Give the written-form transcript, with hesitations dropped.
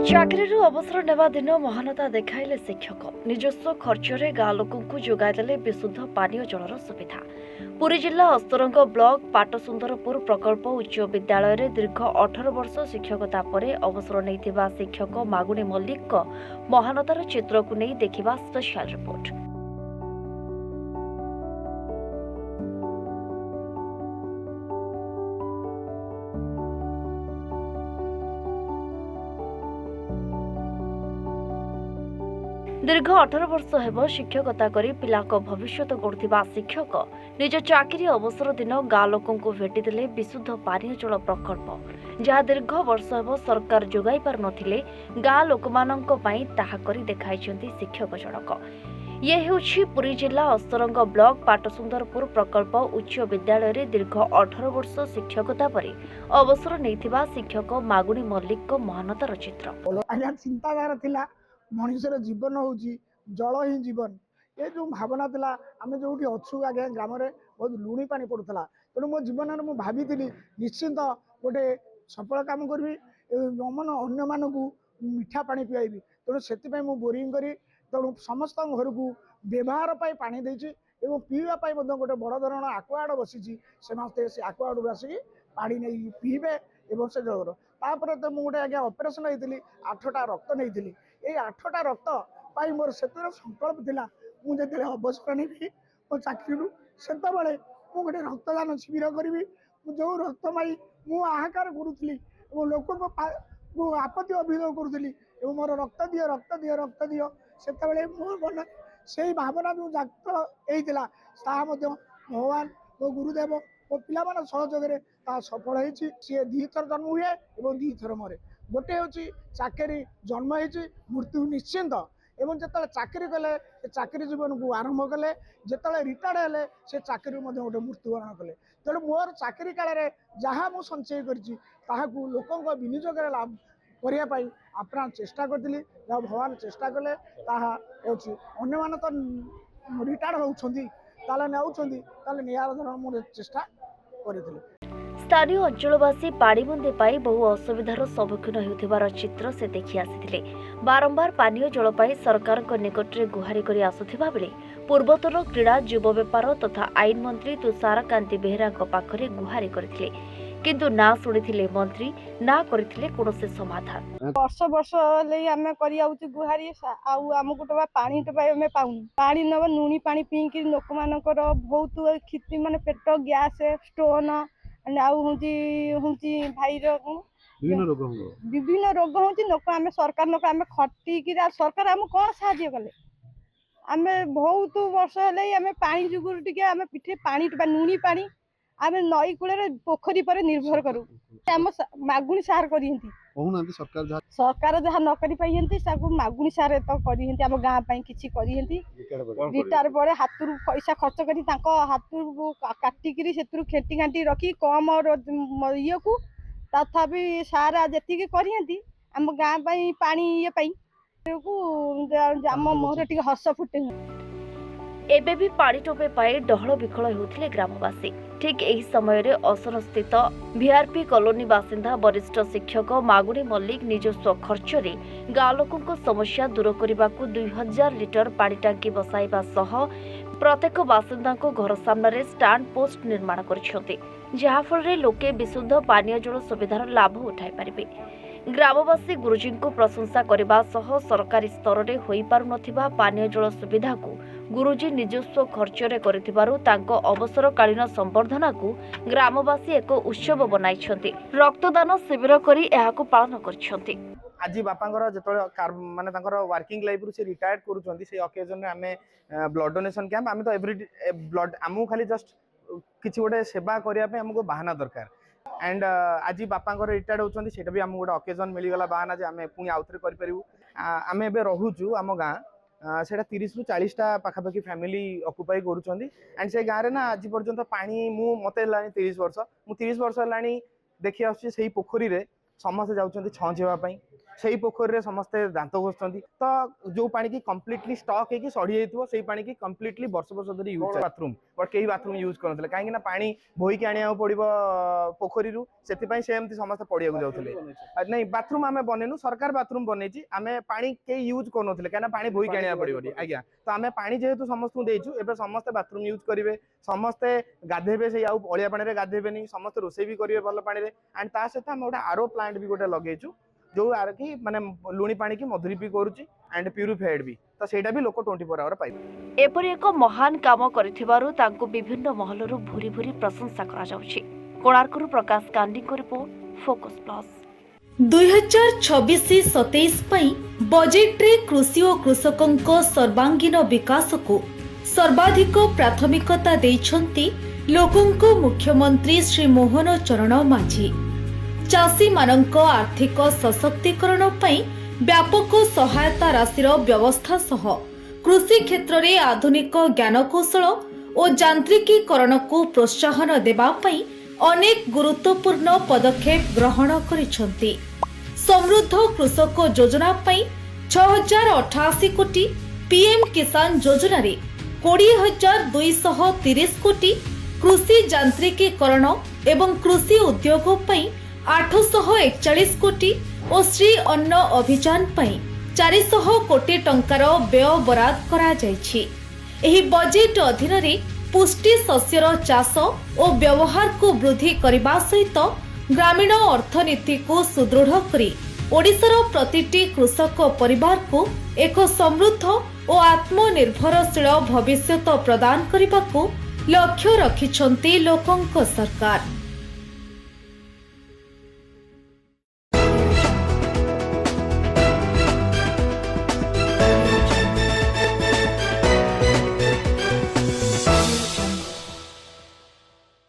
ଚାକିରିରୁ ଅବସର ନେବା ଦିନ ମହାନତା ଦେଖାଇଲେ ଶିକ୍ଷକ। ନିଜସ୍ୱ ଖର୍ଚ୍ଚରେ ଗାଁ ଲୋକଙ୍କୁ ଯୋଗାଇଦେଲେ ବିଶୁଦ୍ଧ ପାନୀୟ ଜଳର ସୁବିଧା। ପୁରୀ ଜିଲ୍ଲା ଅସ୍ତରଙ୍ଗ ବ୍ଲକ ପାଟସୁନ୍ଦରପୁର ପ୍ରକଳ୍ପ ଉଚ୍ଚ ବିଦ୍ୟାଳୟରେ ଦୀର୍ଘ 18 ବର୍ଷ ଶିକ୍ଷକତା ପରେ ଅବସର ନେଇଥିବା ଶିକ୍ଷକ ମାଗୁଣୀ ମଲ୍ଲିକଙ୍କ ମହାନତାର ଚିତ୍ରକୁ ନେଇ ଦେଖିବା ସ୍ପେଶାଲ ରିପୋର୍ଟ। ଦୀର୍ଘ 18 ବର୍ଷ ହେବ ଶିକ୍ଷକତା କରି ପିଲାଙ୍କ ଭବିଷ୍ୟତ ଗଢ଼ୁଥିବା ଶିକ୍ଷକ ନିଜ ଚାକିରି ଅବସର ଦିନ ଗାଁ ଲୋକଙ୍କୁ ଭେଟିଥିଲେ ବିଶୁଦ୍ଧ ପାନୀୟ ଜଳ ପ୍ରକଳ୍ପ, ଯାହା ଦୀର୍ଘ ବର୍ଷ ହେବ ସରକାର ଯୋଗାଇ ପାରୁନଥିଲେ। ଗାଁ ଲୋକମାନଙ୍କ ପାଇଁ ତାହା କରି ଦେଖାଇଛନ୍ତି ଶିକ୍ଷକ ଜଣକ। ଇଏ ହେଉଛି ପୁରୀ ଜିଲ୍ଲା ଅସ୍ତରଙ୍ଗ ବ୍ଲକ ପାଟସୁନ୍ଦରପୁର ପ୍ରକଳ୍ପ ଉଚ୍ଚ ବିଦ୍ୟାଳୟରେ ଦୀର୍ଘ 18 ବର୍ଷ ଶିକ୍ଷକତା ପରେ ଅବସର ନେଇଥିବା ଶିକ୍ଷକ ମାଗୁଣୀ ମଲ୍ଲିକଙ୍କ ମହାନତାର ଚିତ୍ର। ଚିନ୍ତାଧାରା ଥିଲା ମଣିଷର ଜୀବନ ହେଉଛି ଜଳ ହିଁ ଜୀବନ। ଏ ଯେଉଁ ଭାବନା ଥିଲା, ଆମେ ଯେଉଁଠି ଅଛୁ ଆଜ୍ଞା ଗ୍ରାମରେ ବହୁତ ଲୁଣି ପାଣି ପଡ଼ୁଥିଲା। ତେଣୁ ମୋ ଜୀବନରେ ମୁଁ ଭାବିଥିଲି ନିଶ୍ଚିନ୍ତ ଗୋଟେ ସଫଳ କାମ କରିବି ଏବଂ ଅନ୍ୟମାନଙ୍କୁ ମିଠା ପାଣି ପିଆଇବି। ତେଣୁ ସେଥିପାଇଁ ମୁଁ ବୋରିଂ କରି ତେଣୁ ସମସ୍ତଙ୍କ ଘରକୁ ବ୍ୟବହାର ପାଇଁ ପାଣି ଦେଇଛି ଏବଂ ପିଇବା ପାଇଁ ମଧ୍ୟ ଗୋଟେ ବଡ଼ ଧରଣର ଆକ୍ୱାଗାର୍ଡ ବସିଛି। ସମସ୍ତେ ସେ ଆକ୍ୱାଗାର୍ଡରୁ ଆସିକି ପାଣି ନେଇକି ପିଇବେ ଏବଂ ସେ ଜଳର ତାପରେ ତ ମୁଁ ଗୋଟେ ଆଜ୍ଞା ଅପରେସନ ହେଇଥିଲି, 8ଟା ରକ୍ତ ନେଇଥିଲି। ଏଇ 8ଟା ରକ୍ତ ପାଇଁ ମୋର ସେତେବେଳେ ସଂକଳ୍ପ ଥିଲା, ମୁଁ ଯେତେବେଳେ ଅବସର ନେବି ମୋ ଚାକିରିରୁ ସେତେବେଳେ ମୁଁ ଗୋଟେ ରକ୍ତଦାନ ଶିବିର କରିବି। ମୁଁ ଯେଉଁ ରକ୍ତ ପାଇଁ ମୁଁ ହାହାକାର କରୁଥିଲି ଏବଂ ଲୋକଙ୍କ ଆପତ୍ତି ଅଭିଯୋଗ କରୁଥିଲି ଏବଂ ମୋର ରକ୍ତ ଦିଅ ରକ୍ତ ଦିଅ ରକ୍ତ ଦିଅ, ସେତେବେଳେ ମୋ ମନ ସେଇ ଭାବନା ଯେଉଁ ଜାଗ୍ରତ ହେଇଥିଲା ତାହା ମଧ୍ୟ ଭଗବାନ ମୋ ଗୁରୁଦେବ ମୋ ପିଲାମାନଙ୍କ ସହଯୋଗରେ ତାହା ସଫଳ ହେଇଛି। ସିଏ 2 ଥର ଜନ୍ମ ହୁଏ ଏବଂ 2 ଥର ମରେ। ଗୋଟେ ହେଉଛି ଚାକିରି ଜନ୍ମ ହେଇଛି, ମୃତ୍ୟୁ ନିଶ୍ଚିନ୍ତ। ଏବଂ ଯେତେବେଳେ ଚାକିରି କଲେ ସେ ଚାକିରି ଜୀବନକୁ ଆରମ୍ଭ କଲେ, ଯେତେବେଳେ ରିଟାୟାର୍ଡ ହେଲେ ସେ ଚାକିରିରୁ ମଧ୍ୟ ଗୋଟେ ମୃତ୍ୟୁବରଣ କଲେ। ତେଣୁ ମୋର ଚାକିରି କାଳରେ ଯାହା ମୁଁ ସଞ୍ଚୟ କରିଛି ତାହାକୁ ଲୋକଙ୍କ ବିନିଯୋଗରେ ଲାଭ କରିବା ପାଇଁ ଆପ୍ରାଣ ଚେଷ୍ଟା କରିଥିଲି। ଯାହା ଭଗବାନ ଚେଷ୍ଟା କଲେ ତାହା ହେଉଛି। ଅନ୍ୟମାନେ ତ ରିଟାୟାର୍ଡ ହେଉଛନ୍ତି, ତାହେଲେ ନେଉଛନ୍ତି, ତାହେଲେ ନିଆର ଧରଣ ମୁଁ ଚେଷ୍ଟା କରିଥିଲି। ସ୍ଥାନୀୟ ଅଞ୍ଚଳବାସୀ ପାଣି ବୁନ୍ଦେ ପାଇ ବହୁ ଅସୁବିଧାର ସମ୍ମୁଖୀନ ହେଉଥିବାର ଚିତ୍ର ସେ ଦେଖି ଆସିଥିଲେ। ବାରମ୍ବାର ପାନୀୟ ଜଳ ପାଇଁ ସରକାରଙ୍କ ନିକଟରେ ଗୁହାରି କରି ଆସୁଥିବା ବେଳେ ପୂର୍ବତନ କ୍ରୀଡ଼ା ଯୁବ ବ୍ୟାପାର ତଥା ଆଇନ ମନ୍ତ୍ରୀ ତୁଷାରକାନ୍ତି ବେହେରାଙ୍କ ପାଖରେ ଗୁହାରି କରିଥିଲେ, କିନ୍ତୁ ନା ଶୁଣିଥିଲେ ମନ୍ତ୍ରୀ, ନା କରିଥିଲେ କୌଣସି ସମାଧାନ। ବର୍ଷ ବର୍ଷ ହେଲେ ଆମେ କରିଯାଉଛୁ ଗୁହାରି, ଆଉ ଆମକୁ ଟୋବା ପାଣି ଟୋବା ଆମେ ପାଉନୁ। ପାଣି ନେବ ଲୁଣି ପାଣି ପିଇକି ଲୋକମାନଙ୍କର ବହୁତ କ୍ଷତି, ମାନେ ପେଟ ଗ୍ୟାସ୍, ଷ୍ଟୋନ୍, ଆଉ ହଉଛି ଭାଇର ବିଭିନ୍ନ ରୋଗ ହଉଛି। ଲୋକ ଆମେ ସରକାର ଲୋକ ଆମେ ଖଟିକି ସରକାର ଆମକୁ କ'ଣ ସାହାଯ୍ୟ କଲେ? ଆମେ ବହୁତ ବର୍ଷ ହେଲେ ଆମେ ପାଣି ଯୋଗୁଁ ଟିକେ ଆମେ ପିଠି ପାଣି ଟୋବା ଲୁଣି ପାଣି ଆମେ ନଈ କୂଳରେ ପୋଖରୀ ପରେ ନିର୍ଭର କରୁ। ଆମ ମାଗୁଣୀ ସାର କରିନ୍ତି, ସରକାର ଯାହା ନ କରି ପାଇନ୍ତି ତାକୁ ମାଗୁଣୀ ସାର ତ କରିନ୍ତି। ଆମ ଗାଁ ପାଇଁ କିଛି କରିନ୍ତି। ରିଟାୟାର ପରେ ହାତରୁ ପଇସା ଖର୍ଚ୍ଚ କରି ତାଙ୍କ ହାତରୁ କାଟିକିରି ସେଥିରୁ ଖେଟି ଘାଣ୍ଟି ରଖି କମ ଇଏକୁ ତଥାପି ସାର ଯେତିକି କରିନ୍ତି ଆମ ଗାଁ ପାଇଁ ପାଣି ଇଏ ପାଇଁ ଆମ ମୁହଁରେ ଟିକେ ହସ ଫୁଟେ। ଏବେ ବି ପାଣି ଟୋପେ ପାଇ ଡହଳ ବିକଳ ହେଉଥିଲେ ଗ୍ରାମବାସୀ। ଠିକ୍ ଏହି ସମୟରେ ଅସନସ୍ଥିତ ଭିଆର୍ପି କଲୋନୀ ବାସିନ୍ଦା ବରିଷ୍ଠ ଶିକ୍ଷକ ମାଗୁଣୀ ମଲ୍ଲିକ ନିଜସ୍ୱ ଖର୍ଚ୍ଚରେ ଗାଁ ଲୋକଙ୍କ ସମସ୍ୟା ଦୂର କରିବାକୁ 2000 ଲିଟର ପାଣି ଟାଙ୍କି ବସାଇବା ସହ ପ୍ରତ୍ୟେକ ବାସିନ୍ଦାଙ୍କ ଘର ସାମ୍ନାରେ ଷ୍ଟାଣ୍ଡ ପୋଷ୍ଟ ନିର୍ମାଣ କରିଛନ୍ତି, ଯାହାଫଳରେ ଲୋକେ ବିଶୁଦ୍ଧ ପାନୀୟ ଜଳ ସୁବିଧାର ଲାଭ ଉଠାଇ ପାରିବେ। ଗ୍ରାମବାସୀ ଗୁରୁଜୀଙ୍କୁ ପ୍ରଶଂସା କରିବା ସହ ସରକାରୀ ସ୍ତରରେ ହୋଇପାରୁନଥିବା ପାନୀୟ ଜଳ ସୁବିଧାକୁ ଗୁରୁଜୀ ନିଜସ୍ୱ ଖର୍ଚ୍ଚରେ କରିଥିବାରୁ ତାଙ୍କ ଅବସରକାଳୀନ ସମ୍ବର୍ଦ୍ଧନାକୁ ଗ୍ରାମବାସୀ ଏକ ଉତ୍ସବ ବନାଇଛନ୍ତି। ରକ୍ତଦାନ ଶିବିର କରି ଏହାକୁ ପାଳନ କରିଛନ୍ତି। ଆଜି ବାପାଙ୍କର ଯେତେବେଳେ ମାନେ ତାଙ୍କର ୱାର୍କିଂ ଲାଇଫରୁ ସେ ରିଟାୟାର୍ଡ କରୁଛନ୍ତି, ସେଇ ଅକେଜନରେ ଆମେ ବ୍ଲଡ୍ ଡୋନେସନ୍ କ୍ୟାମ୍ପ, ଆମେ ତ ଏଭ୍ରି ବ୍ଲଡ୍, ଆମକୁ ଖାଲି ଜଷ୍ଟ କିଛି ଗୋଟେ ସେବା କରିବା ପାଇଁ ଆମକୁ ବାହାନା ଦରକାର। एंड आज बापा रिटायर्ड होती से भी आमको गोटे अकेजन मिलगला बाहाना जे आम पुणी आउ थे करूँ। आम ए रोचु आम गाँ से 30 ରୁ 40टा पाखापाखि फैमिली अक्युपाई करुँच एंड से गाँव में ना आज पर्यंत पानी मत 30 वर्ष 30 वर्ष है देखी आसुँच पोखरी में समस्ते जाऊँच छाँचाई सेही पोखरी रे समस्ते दांत घोषुଛନ୍ତି तो जो पानी की कंप्लीटली स्टॉक है कि सड़ी जाइतो सेही पानी की कंप्लीटली वर्ष वर्ष धरि यूज बाथरूम बट केही बाथरूम यूज करनथले काहे ना पानी बोही के आनिया पड़िबो पोखरी रु सेति पई से एमती समस्त पड़िया को जाउथले नहीं बाथरूम आमे बनेनु सरकार बाथरूम बनेची आमे पानी के यूज करनथले काहे ना पानी बोही के आनिया पड़िबो आज्ञा तो आमे पानी जेहेतु समस्त देइछु एबे समस्त बाथरूम यूज करिवे समस्ते गाधेबे से आउ अलिया पानी रे गाधेबेनी समस्त रोसे भी करिवे भल पानी रे एंड ता सहित हम गोटे आरो प्लांट भी गोटे लगेइछु जो आर की माने लुणी पानी की मधुरीपी करूची एंड प्यूरिफाइड भी तो सेटा भी लोक 24 आवर पाइबे। एपरि एक महान काम करिथिबारु तांको विभिन्न महलरु भूरी भूरी प्रशंसा करा जाउछि। कोणार्करु प्रकाश कांडी को रिपोर्ट फोकस प्लस। 2026-27 पई बजेट रे कृषि और कृषकंको सर्वांगीन विकास को सर्वाधिक प्राथमिकता देइछंती लोकंको मुख्यमंत्री श्री मोहन चरण माझी। चाषी मानक आर्थिक सशक्तिकरण पई व्यापक सहायता राशिर व्यवस्था सह कृषि क्षेत्र में आधुनिक ज्ञानकौशल और यांत्रिकीकरण को प्रोत्साहन देबा पई अनेक गुरुत्वपूर्ण पदक्षेप ग्रहण करिसंती। समृद्ध कृषक योजना पई 6088 कोटी, पीएम किसान योजना रे 20,230 कोटी, कृषि यांत्रिकीकरण एवं कृषि उद्योग पई 841 कोटी और श्री अन्न अभियान पई 400 कोटी टंकार व्यय बराद करा जायछि। एही बजेट अधीन रे पुष्टि शस्यर चाष और व्यवहार को वृद्धि करने सहित ग्रामीण अर्थनीति को सुदृढ़ करी ओडिशार प्रतिटी कृषक परिवार को एक समृद्ध और आत्मनिर्भरशील भविष्यत प्रदान करने को लक्ष्य रखिछंती लोकंक सरकार।